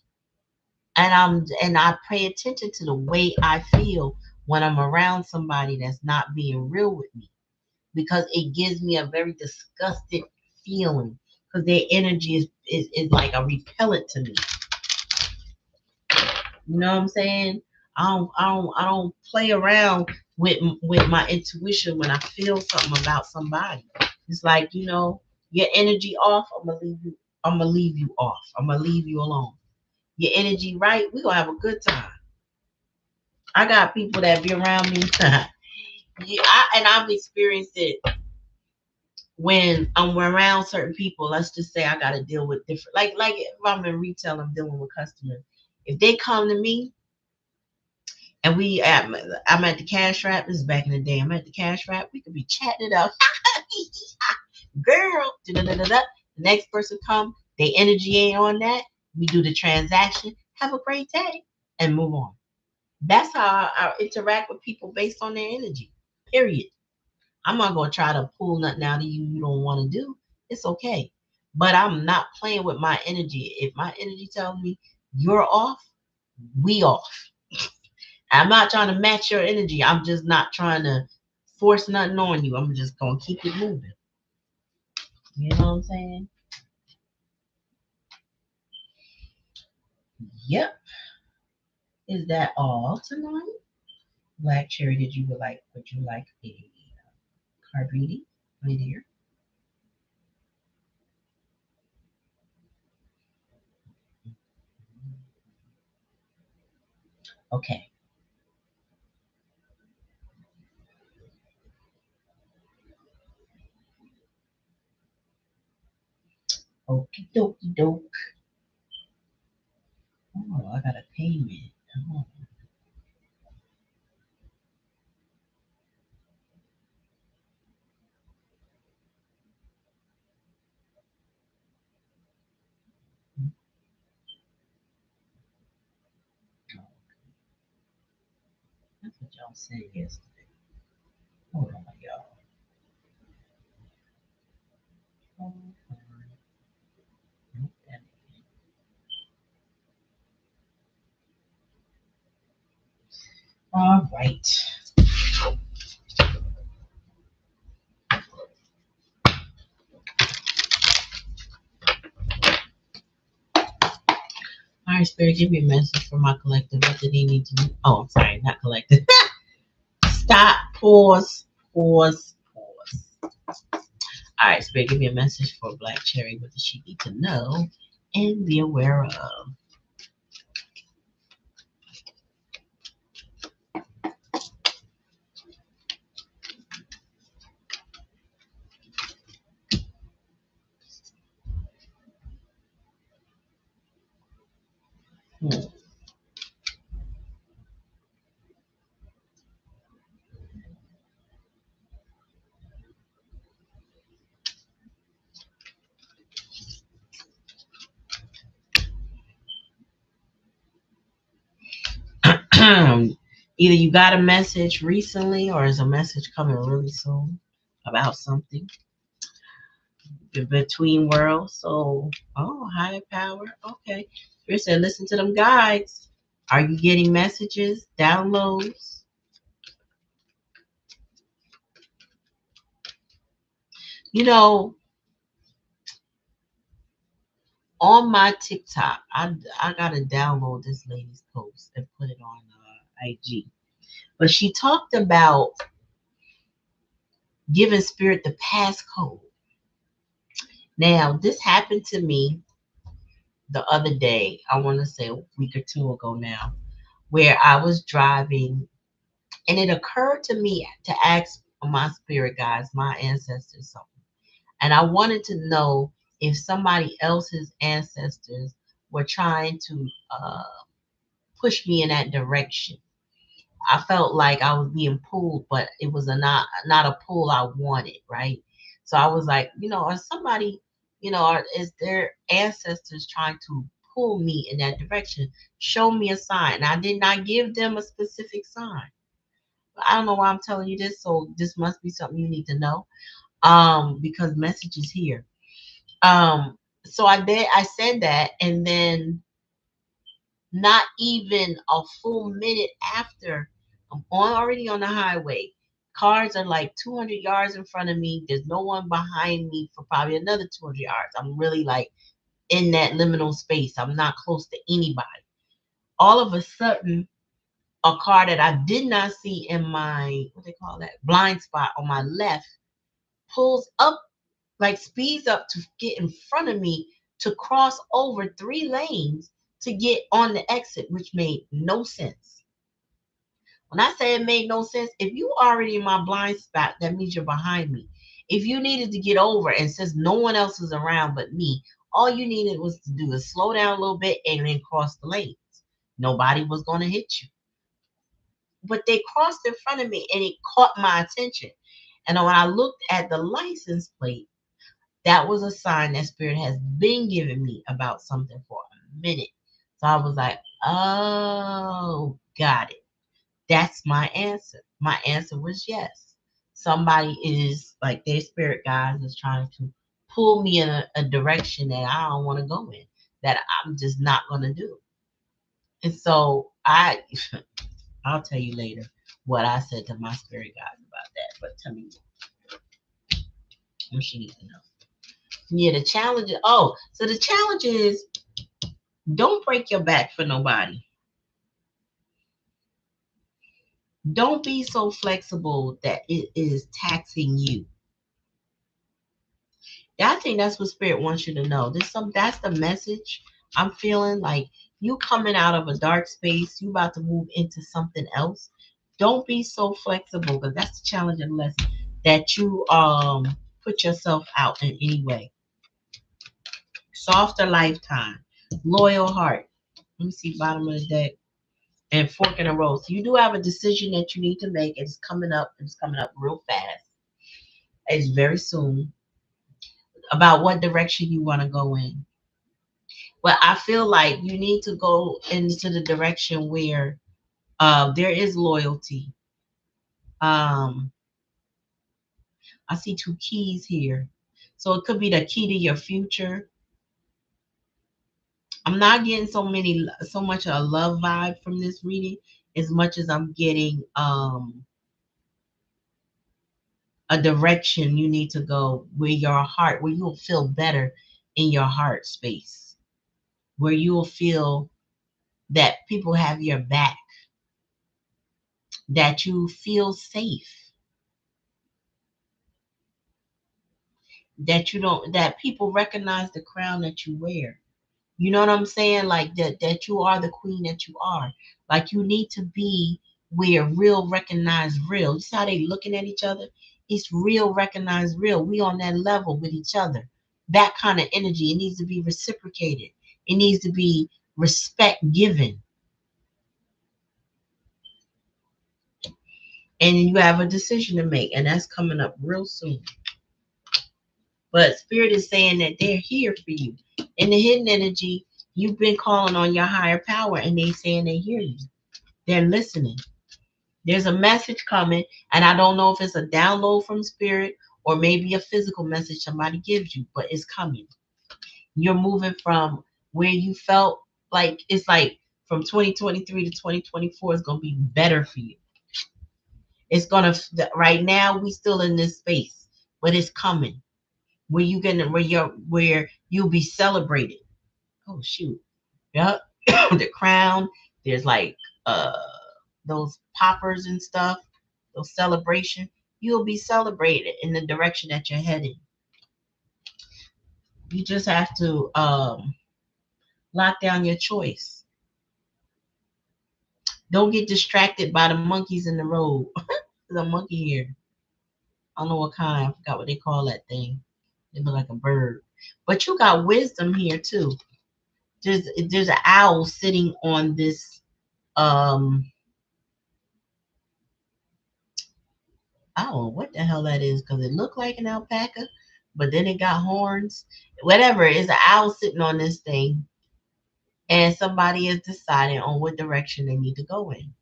And I pay attention to the way I feel when I'm around somebody that's not being real with me, because it gives me a very disgusted feeling, because their energy is like a repellent to me. You know what I'm saying? I don't play around with my intuition when I feel something about somebody. It's like, your energy off, I'm gonna leave you off. I'm gonna leave you alone. Your energy right, we're gonna have a good time. I got people that be around me. And I've experienced it when I'm around certain people. Let's just say I got to deal with different, like if I'm in retail, I'm dealing with customers. If they come to me and I'm at the cash wrap. This is back in the day. I'm at the cash wrap. We could be chatting it up, girl. Da-da-da-da-da. The next person come, their energy ain't on that. We do the transaction. Have a great day and move on. That's how I interact with people, based on their energy. Period. I'm not gonna try to pull nothing out of you don't want to do. It's okay. But I'm not playing with my energy. If my energy tells me you're off, we off. I'm not trying to match your energy. I'm just not trying to force nothing on you. I'm just gonna keep it moving. You know what I'm saying? Yep. Is that all tonight? Black Cherry, would you like a card reading, my dear? Okay. Okie dokie doke. Oh, I got a payment. Oh, that's what y'all said yesterday. Hold on, y'all. Hold on. Nope, that ain't it. All right. All right, Spirit, give me a message for my collective. What did he need to do? Oh, I'm sorry, not collective. Stop, pause, pause, pause. All right, Spirit, give me a message for Black Cherry. What does she need to know and be aware of? Hmm. Either you got a message recently or is a message coming really soon about something between worlds. So, oh, higher power. Okay. Spirit said, listen to them guides. Are you getting messages, downloads? You know, on my TikTok, I gotta download this lady's post and put it on IG. But she talked about giving spirit the passcode. Now, this happened to me the other day. I want to say a week or two ago now, where I was driving, and it occurred to me to ask my spirit guides, my ancestors, something. And I wanted to know if somebody else's ancestors were trying to push me in that direction. I felt like I was being pulled, but it was not a pull I wanted, right? So I was like, are somebody, is their ancestors trying to pull me in that direction? Show me a sign. And I did not give them a specific sign. I don't know why I'm telling you this, so this must be something you need to know. Because message is here. So I said that, and then not even a full minute after, already on the highway. Cars are like 200 yards in front of me. There's no one behind me for probably another 200 yards. I'm really like in that liminal space. I'm not close to anybody. All of a sudden, a car that I did not see in my, what they call that, blind spot on my left pulls up, like speeds up to get in front of me to cross over 3 lanes to get on the exit, which made no sense. When I say it made no sense, if you already in my blind spot, that means you're behind me. If you needed to get over, and since no one else is around but me, all you needed was to do is slow down a little bit and then cross the lanes. Nobody was going to hit you. But they crossed in front of me and it caught my attention. And when I looked at the license plate, that was a sign that spirit has been giving me about something for a minute. So I was like, oh, got it. That's my answer. My answer was yes. Somebody is like their spirit guides is trying to pull me in a direction that I don't want to go in, that I'm just not going to do. And so I'll tell you later what I said to my spirit guides about that. But tell me what you need to know. Yeah, the challenge. Oh, so the challenge is don't break your back for nobody. Don't be so flexible that it is taxing you. Yeah, I think that's what spirit wants you to know. That's the message I'm feeling, like you coming out of a dark space, you about to move into something else. Don't be so flexible, because that's the challenge and lesson, that you put yourself out in any way. Softer lifetime, loyal heart. Let me see bottom of the deck. And fork in a road. So you do have a decision that you need to make. It's coming up. It's coming up real fast. It's very soon, about what direction you want to go in. But I feel like you need to go into the direction where there is loyalty. Um, I see 2 keys here. So it could be the key to your future. I'm not getting so much a love vibe from this reading as much as I'm getting a direction you need to go, where your heart, where you'll feel better in your heart space, where you'll feel that people have your back, that you feel safe, that you don't, that people recognize the crown that you wear. You know what I'm saying? Like that you are the queen that you are. Like you need to be where real recognize real. You see how they looking at each other? It's real recognize real. We on that level with each other. That kind of energy. It needs to be reciprocated. It needs to be respect given. And you have a decision to make, and that's coming up real soon. But Spirit is saying that they're here for you. In the hidden energy, you've been calling on your higher power, and they're saying they hear you. They're listening. There's a message coming, and I don't know if it's a download from Spirit or maybe a physical message somebody gives you, but it's coming. You're moving from where you felt like it's like from 2023 to 2024 is going to be better for you. It's going to, right now, we still in this space, but it's coming. Where you gonna where you'll be celebrated. Oh shoot. Yep. The crown. There's like those poppers and stuff, those celebration. You'll be celebrated in the direction that you're heading. You just have to lock down your choice. Don't get distracted by the monkeys in the road. There's a monkey here. I don't know what kind. I forgot what they call that thing. It look like a bird. But you got wisdom here too. There's an owl sitting on this I don't know what the hell that is because it looked like an alpaca, but then it got horns. Whatever, it's an owl sitting on this thing, and somebody is deciding on what direction they need to go in.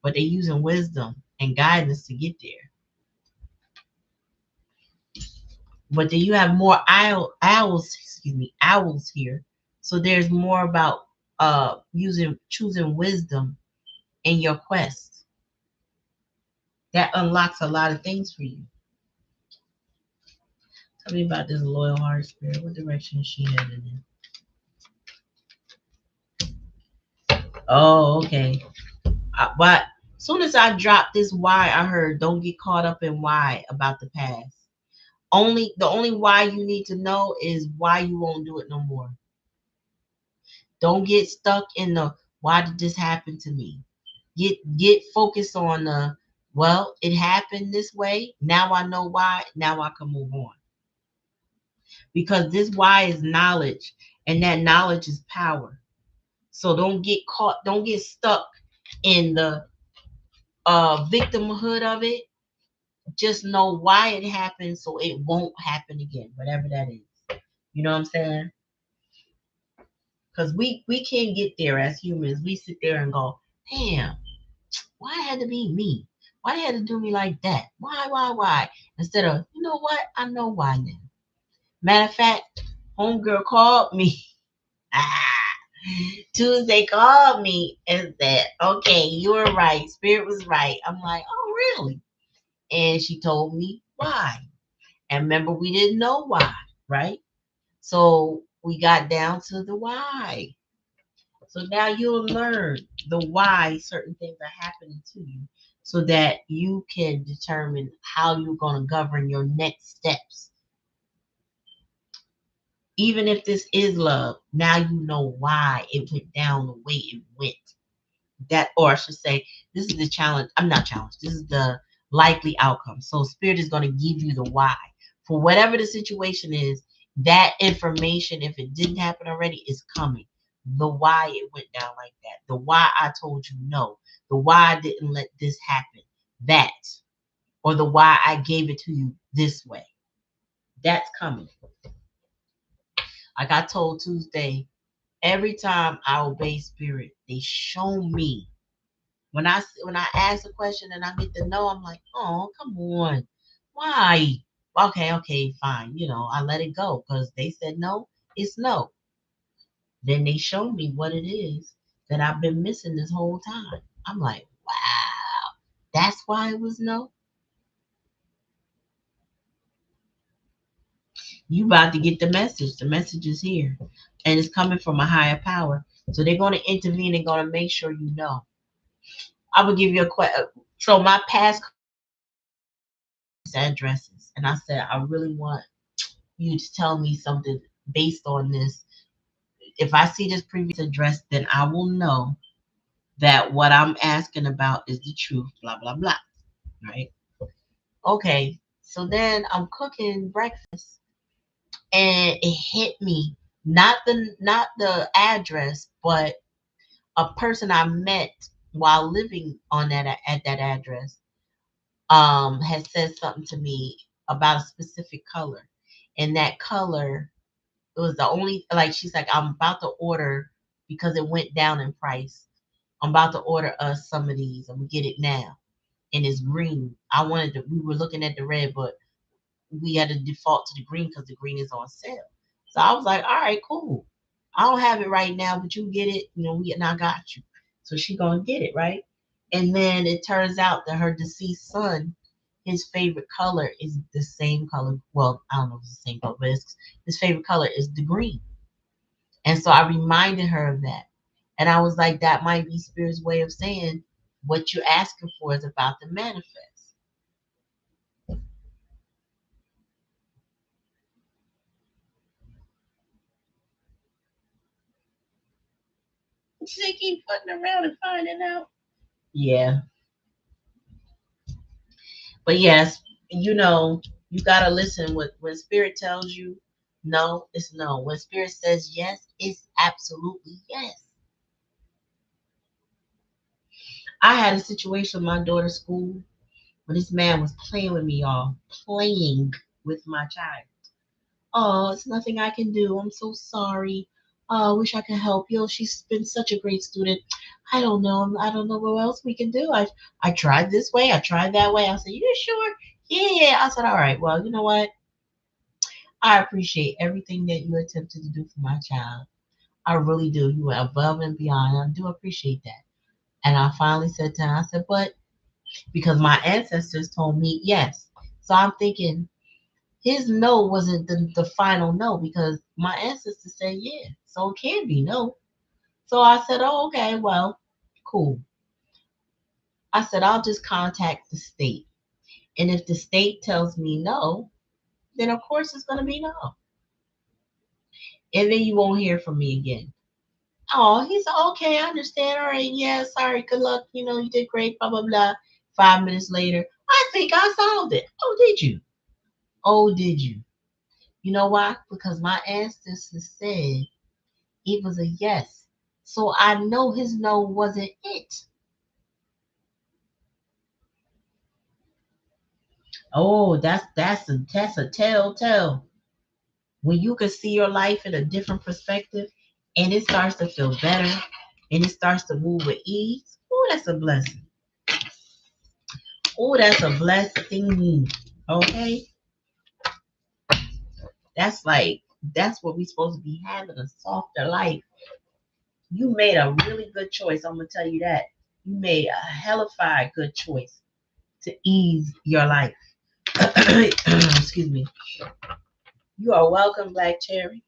But they're using wisdom and guidance to get there. But then you have more owls here. So there's more about choosing wisdom in your quest. That unlocks a lot of things for you. Tell me about this loyal heart spirit. What direction is she headed in? Oh, okay. But as soon as I dropped this why, I heard don't get caught up in why about the past. The only why you need to know is why you won't do it no more. Don't get stuck in the why did this happen to me? Get focused on the well, it happened this way. Now I know why. Now I can move on. Because this why is knowledge, and that knowledge is power. So don't get caught, don't get stuck in the victimhood of it. Just know why it happened so it won't happen again, whatever that is. You know what I'm saying? Because we can't get there as humans. We sit there and go, damn, why it had to be me? Why they had to do me like that? Why? Instead of, you know what? I know why now. Matter of fact, homegirl called me. Tuesday called me and said, okay, you were right. Spirit was right. I'm like, oh, really? And she told me why. And remember, we didn't know why, right? So we got down to the why. So now you'll learn the why certain things are happening to you so that you can determine how you're going to govern your next steps. Even if this is love, now you know why it went down the way it went. That, or I should say, this is the challenge. I'm not challenged. This is the likely outcome. So Spirit is going to give you the why. For whatever the situation is, that information, if it didn't happen already, is coming. The why it went down like that. The why I told you no. The why I didn't let this happen. That. Or the why I gave it to you this way. That's coming. Like I told Tuesday, every time I obey Spirit, they show me. When I ask a question and I get the no, I'm like, oh, come on. Why? Okay, fine. You know, I let it go because they said no, it's no. Then they show me what it is that I've been missing this whole time. I'm like, wow, that's why it was no. You about to get the message. The message is here. And it's coming from a higher power. So they're going to intervene and going to make sure you know. I will give you a question. So my past addresses. And I said, I really want you to tell me something based on this. If I see this previous address, then I will know that what I'm asking about is the truth, blah, blah, blah. Right? Okay. So then I'm cooking breakfast and it hit me. Not the address, but a person I met while living on that at that address had said something to me about a specific color. And that color, it was the only, like, she's like, I'm about to order because it went down in price. I'm about to order us some of these and we get it now. And it's green. We were looking at the red, but we had to default to the green because the green is on sale. So I was like, all right, cool. I don't have it right now, but you get it. And I got you. So she gonna get it, right? And then it turns out that her deceased son, his favorite color is the same color. Well, I don't know if it's the same color, but his favorite color is the green. And so I reminded her of that. And I was like, that might be Spirit's way of saying what you're asking for is about to manifest. She keep putting around and finding out. Yeah. But yes, you gotta listen. When Spirit tells you no, it's no. When Spirit says yes, it's absolutely yes. I had a situation with my daughter's school when this man was playing with me, y'all. Playing with my child. Oh, it's nothing I can do. I'm so sorry. Oh, I wish I could help you. She's been such a great student. I don't know. I don't know what else we can do. I tried this way. I tried that way. I said, you sure? Yeah. I said, all right. Well, you know what? I appreciate everything that you attempted to do for my child. I really do. You went above and beyond. I do appreciate that. And I finally said to her, I said, but because my ancestors told me yes. So I'm thinking, his no wasn't the final no because my ancestors said yeah. So it can be no. So I said, oh, okay, well, cool. I said, I'll just contact the state. And if the state tells me no, then of course it's going to be no. And then you won't hear from me again. Oh, he's okay. I understand. All right. Yeah. Sorry. Good luck. You did great. Blah, blah, blah. 5 minutes later, I think I solved it. Oh, did you? Oh, did you? You know why? Because my ancestors said it was a yes. So I know his no wasn't it. Oh, that's a telltale. When you can see your life in a different perspective and it starts to feel better and it starts to move with ease. Oh, that's a blessing. Oh, that's a blessing. Okay. That's what we're supposed to be having, a softer life. You made a really good choice. I'm gonna tell you that. You made a hellified good choice to ease your life. Excuse me. You are welcome, Black Cherry.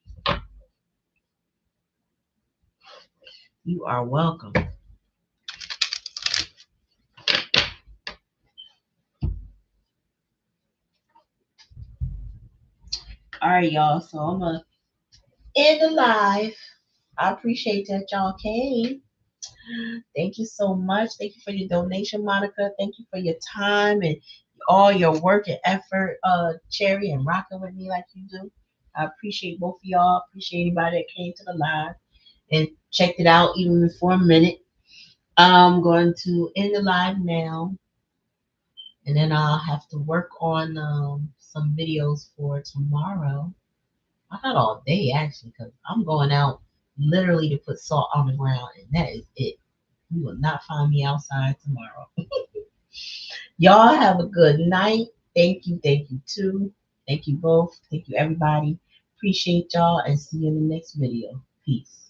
You are welcome. All right, y'all. So I'm gonna end the live. I appreciate that y'all came. Thank you so much. Thank you for your donation, Monica. Thank you for your time and all your work and effort, Cherry, and rocking with me like you do. I appreciate both of y'all. Appreciate anybody that came to the live and checked it out even for a minute. I'm going to end the live now, and then I'll have to work on some videos for tomorrow. I got all day actually, because I'm going out literally to put salt on the ground, and that is it. You will not find me outside tomorrow. Y'all have a good night. Thank you. Thank you too. Thank you both. Thank you everybody. Appreciate y'all and see you in the next video. Peace.